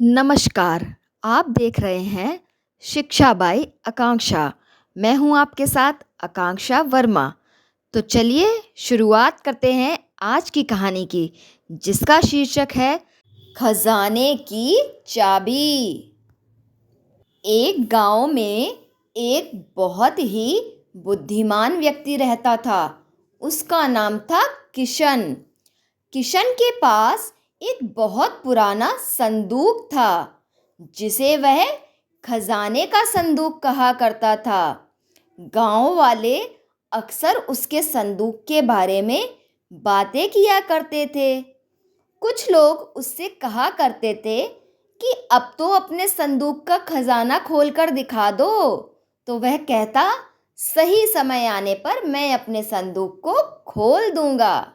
नमस्कार, आप देख रहे हैं शिक्षा बाई आकांक्षा। मैं हूं आपके साथ आकांक्षा वर्मा। तो चलिए शुरुआत करते हैं आज की कहानी की, जिसका शीर्षक है खजाने की चाबी। एक गांव में एक बहुत ही बुद्धिमान व्यक्ति रहता था। उसका नाम था किशन। किशन के पास एक बहुत पुराना संदूक था, जिसे वह खजाने का संदूक कहा करता था। गांव वाले अक्सर उसके संदूक के बारे में बातें किया करते थे। कुछ लोग उससे कहा करते थे कि अब तो अपने संदूक का खजाना खोलकर दिखा दो। तो वह कहता, सही समय आने पर मैं अपने संदूक को खोल दूंगा।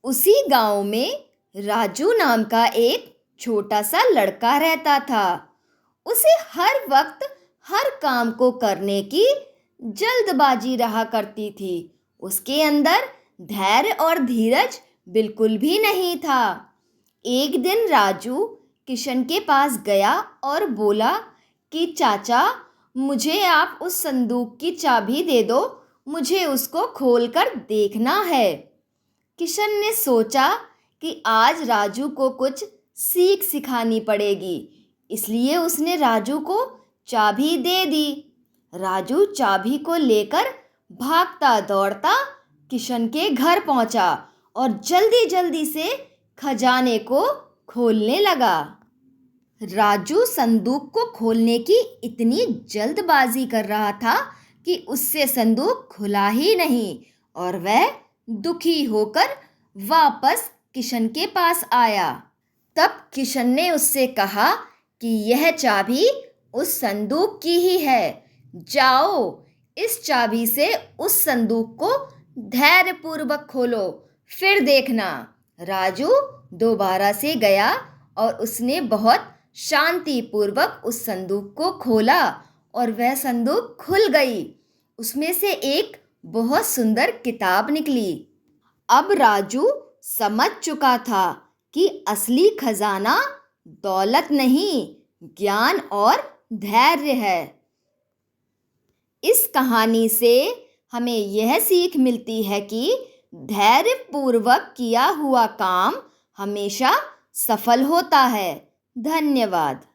उसी गांव में राजू नाम का एक छोटा सा लड़का रहता था। उसे हर वक्त हर काम को करने की जल्दबाजी रहा करती थी। उसके अंदर धैर्य और धीरज बिल्कुल भी नहीं था। एक दिन राजू किशन के पास गया और बोला कि चाचा, मुझे आप उस संदूक की चाबी दे दो, मुझे उसको खोलकर देखना है। किशन ने सोचा कि आज राजू को कुछ सीख सिखानी पड़ेगी, इसलिए उसने राजू को चाबी दे दी। राजू चाबी को लेकर भागता दौड़ता किशन के घर पहुंचा और जल्दी जल्दी से खजाने को खोलने लगा। राजू संदूक को खोलने की इतनी जल्दबाजी कर रहा था कि उससे संदूक खुला ही नहीं और वह दुखी होकर वापस किशन के पास आया। तब किशन ने उससे कहा कि यह चाबी उस संदूक की ही है। जाओ, इस चाबी से उस संदूक को धैर्यपूर्वक खोलो, फिर देखना। राजू दोबारा से गया और उसने बहुत शांतिपूर्वक उस संदूक को खोला और वह संदूक खुल गई। उसमें से एक बहुत सुंदर किताब निकली। अब राजू समझ चुका था कि असली खजाना दौलत नहीं, ज्ञान और धैर्य है। इस कहानी से हमें यह सीख मिलती है कि धैर्यपूर्वक किया हुआ काम हमेशा सफल होता है। धन्यवाद।